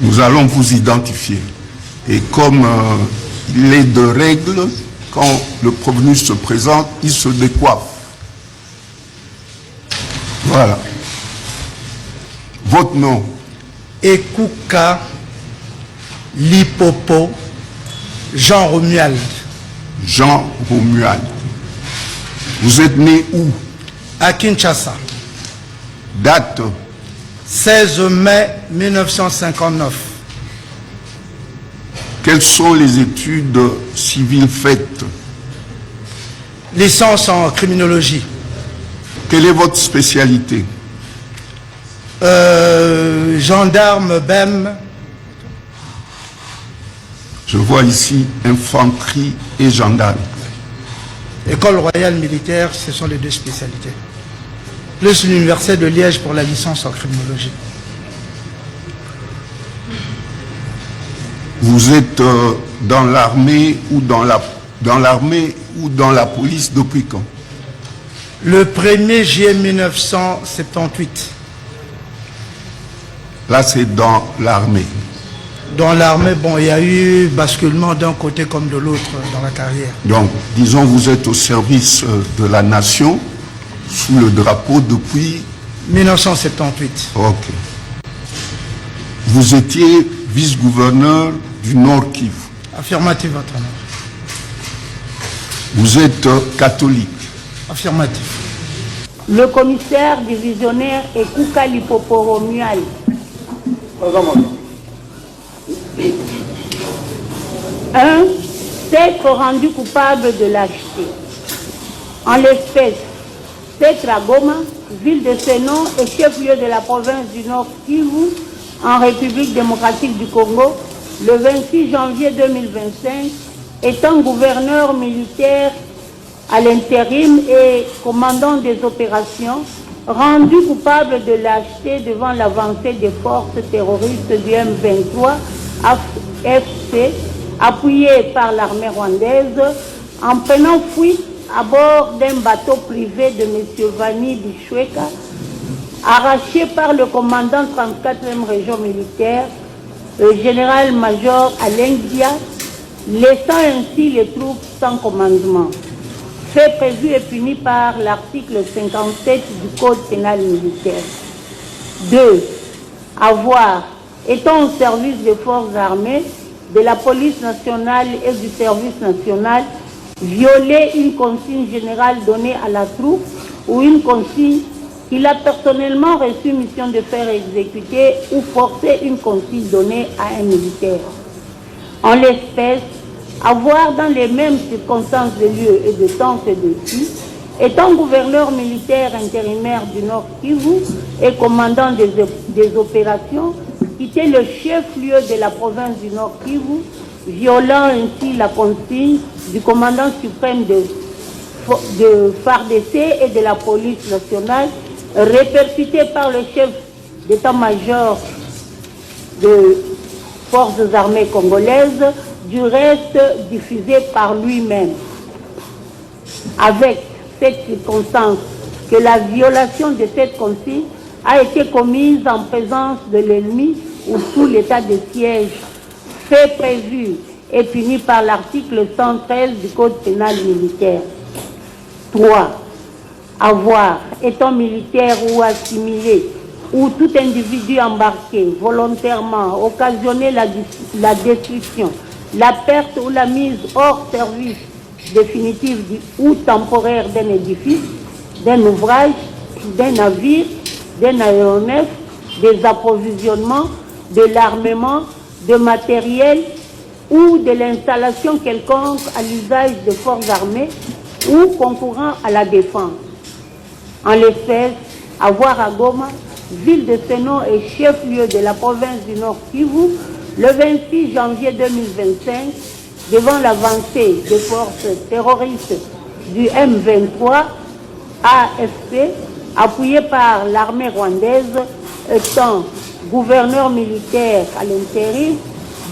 Nous allons vous identifier. Et comme il est de règle, quand le prévenu se présente, il se décoiffe. Voilà. Votre nom? Ekuka Lipopo Jean Romuald. Jean Romuald. Vous êtes né où? À Kinshasa. Date? 16 mai 1959. Quelles sont les études civiles faites? Licence en criminologie. Quelle est votre spécialité? Gendarme, BEM. Je vois ici infanterie et gendarme. École royale militaire, ce sont les deux spécialités. Plus l'université de Liège pour la licence en criminologie. Vous êtes dans l'armée ou dans la police depuis quand? Le 1er juillet 1978. Là, c'est dans l'armée. Dans l'armée, bon, il y a eu basculement d'un côté comme de l'autre dans la carrière. Donc, disons, vous êtes au service de la nation, sous le drapeau depuis... 1978. Ok. Vous étiez vice-gouverneur du Nord Kivu. Affirmatif, votre honneur. Vous êtes catholique. Affirmatif. Le commissaire divisionnaire Ekuka Lipopo Romuald. 1. S'être rendu coupable de lâcheté. En l'espèce, s'être à Goma, ville de Sénon et chef-lieu de la province du Nord Kivu, en République démocratique du Congo, le 26 janvier 2025, étant gouverneur militaire à l'intérim et commandant des opérations, rendu coupable de lâcheté devant l'avancée des forces terroristes du M23 AFC, appuyées par l'armée rwandaise, en prenant fuite à bord d'un bateau privé de M. Vani Bichweka, arraché par le commandant 34e région militaire, le général-major Alain Dia, laissant ainsi les troupes sans commandement. Fait prévu et puni par l'article 57 du Code pénal militaire. 2. Avoir, étant au service des forces armées, de la police nationale et du service national, violer une consigne générale donnée à la troupe ou une consigne qu'il a personnellement reçu mission de faire exécuter ou forcer une consigne donnée à un militaire. En l'espèce, avoir dans les mêmes circonstances de lieu et de temps que dessus, étant gouverneur militaire intérimaire du Nord Kivu et commandant des opérations, quitté le chef-lieu de la province du Nord Kivu, violant ainsi la consigne du commandant suprême de FARDC et de la police nationale, répercuté par le chef d'état-major de forces armées congolaises, du reste diffusé par lui-même. Avec cette circonstance que la violation de cette consigne a été commise en présence de l'ennemi ou sous l'état de siège, fait prévu et puni par l'article 113 du Code pénal militaire. 3. Avoir, étant militaire ou assimilé, ou tout individu embarqué volontairement, occasionner la destruction, la perte ou la mise hors service définitive ou temporaire d'un édifice, d'un ouvrage, d'un navire, d'un aéronef, des approvisionnements, de l'armement, de matériel ou de l'installation quelconque à l'usage des forces armées ou concourant à la défense. En l'espèce, avoir à Goma, ville de Sénon et chef-lieu de la province du Nord Kivu, le 26 janvier 2025, devant l'avancée des forces terroristes du M23 AFC, appuyé par l'armée rwandaise, étant gouverneur militaire à l'intérim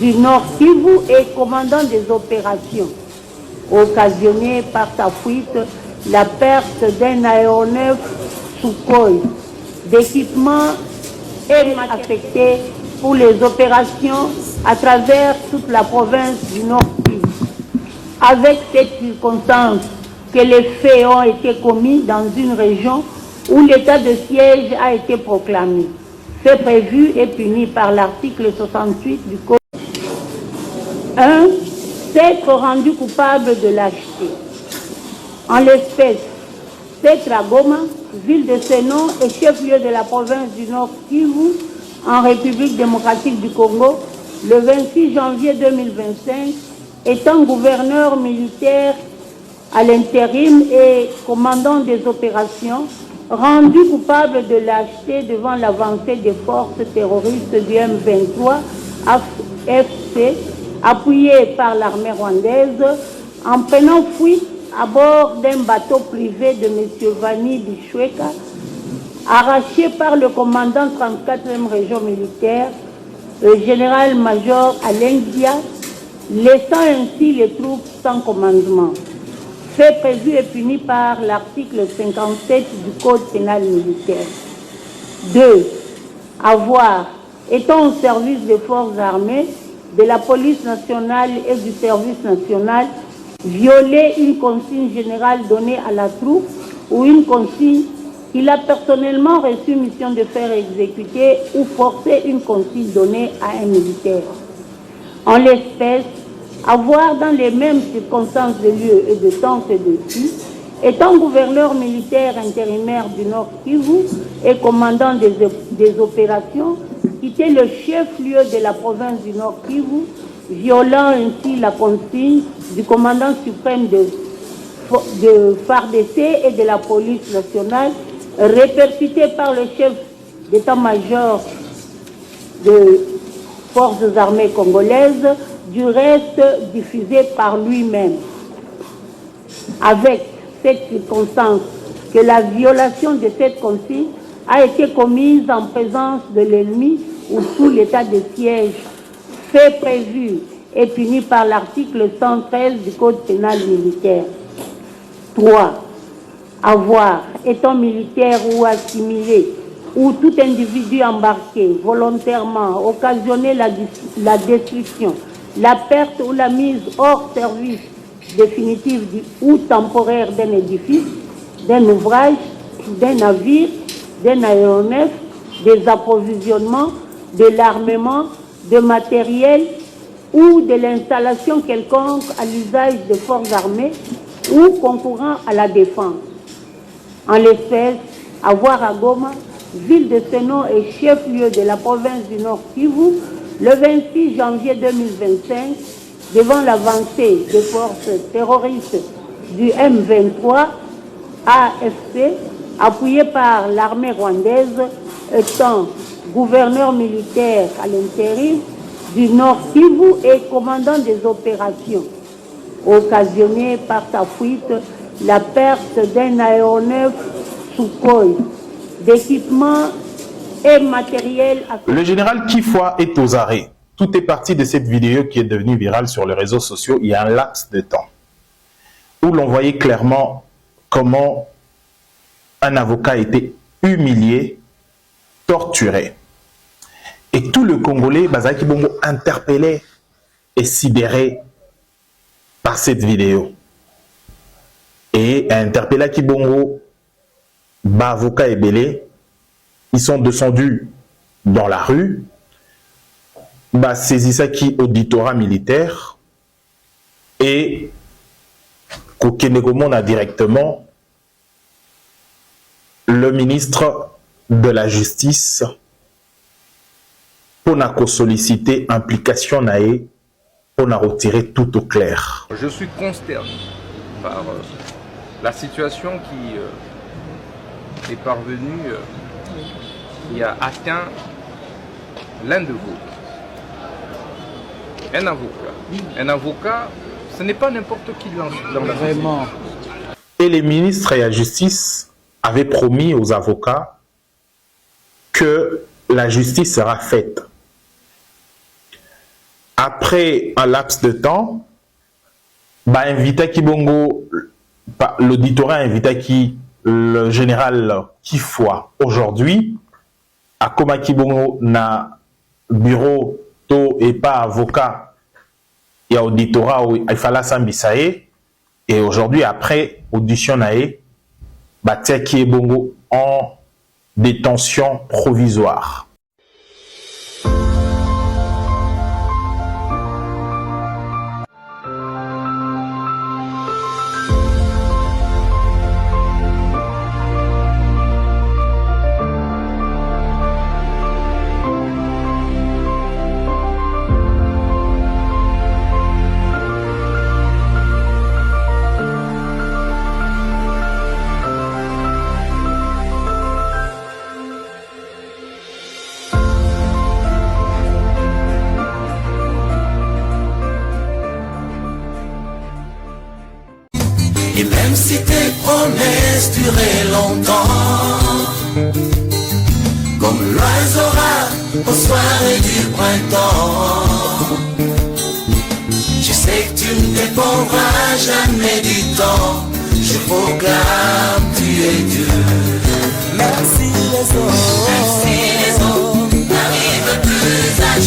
du Nord Kivu et commandant des opérations, occasionné par sa fuite la perte d'un aéronef Sukhoi, d'équipement et affecté pour les opérations à travers toute la province du Nord-Kivu. Avec cette circonstance que les faits ont été commis dans une région où l'état de siège a été proclamé. Fait prévu et puni par l'article 68 du Code. 1. S'être rendu coupable de lâcheté. En l'espèce, Petra Goma, ville de Seno et chef-lieu de la province du Nord Kivu, en République démocratique du Congo, le 26 janvier 2025, étant gouverneur militaire à l'intérim et commandant des opérations, rendu coupable de lâcheté devant l'avancée des forces terroristes du M23 AFC, appuyées par l'armée rwandaise, en prenant fuite à bord d'un bateau privé de M. Vani Bichweka, arraché par le commandant 34e région militaire, le général-major Alain Dia, laissant ainsi les troupes sans commandement. Fait prévu et puni par l'article 57 du Code pénal militaire. 2. Avoir, étant au service des forces armées, de la police nationale et du service national, violer une consigne générale donnée à la troupe ou une consigne qu'il a personnellement reçu mission de faire exécuter ou forcer une consigne donnée à un militaire. En l'espèce, avoir dans les mêmes circonstances de lieu et de temps que dessus, étant gouverneur militaire intérimaire du Nord Kivu et commandant des opérations, quitté le chef-lieu de la province du Nord Kivu, violant ainsi la consigne du commandant suprême de FARDC et de la police nationale, répercutée par le chef d'état-major de forces armées congolaises, du reste diffusé par lui-même. Avec cette circonstance que la violation de cette consigne a été commise en présence de l'ennemi ou sous l'état de siège, fait prévu et puni par l'article 113 du Code pénal militaire. 3. Avoir, étant militaire ou assimilé, ou tout individu embarqué volontairement, occasionner la destruction, la perte ou la mise hors service définitive ou temporaire d'un édifice, d'un ouvrage, d'un navire, d'un aéronef, des approvisionnements, de l'armement, de matériel ou de l'installation quelconque à l'usage des forces armées ou concourant à la défense. En l'espèce, avoir à Goma, ville de Seno et chef-lieu de la province du Nord Kivu, le 26 janvier 2025, devant l'avancée des forces terroristes du M23 AFC, appuyé par l'armée rwandaise, étant gouverneur militaire à l'intérim du Nord Kivu et commandant des opérations, occasionné par sa fuite la perte d'un aéronef Sukhoi, d'équipements et matériel. Le général Kifwa est aux arrêts. Tout est parti de cette vidéo qui est devenue virale sur les réseaux sociaux il y a un laps de temps, où l'on voyait clairement comment un avocat a été humilié, torturé. Et tout le Congolais, Bazaki Bongo, interpellé et sidéré par cette vidéo. Et interpellé Kibongo, avocat et belé, ils sont descendus dans la rue, saisissaki auditorat militaire et Kokenegomon a directement le ministre de la Justice pour solliciter implication nae pour retirer tout au clair. Je suis consterné par la situation qui est parvenue, qui a atteint l'un de vous. Un avocat. Un avocat, ce n'est pas n'importe qui dans la Vraiment. Et les ministres et la justice avaient promis aux avocats que la justice sera faite. Après un laps de temps, l'auditorat invita le général Kifwa aujourd'hui à Koma Kibongo na bureau to et pas avocat et auditorat il fallait s'ambisaye et aujourd'hui après audition nae batia qui est bongo en détention provisoire. Et même si tes promesses duraient longtemps, comme l'oiseau rare aux soirées du printemps, je sais que tu ne dépendras jamais du temps. Je proclame, tu es Dieu. Même si les hommes n'arrivent plus à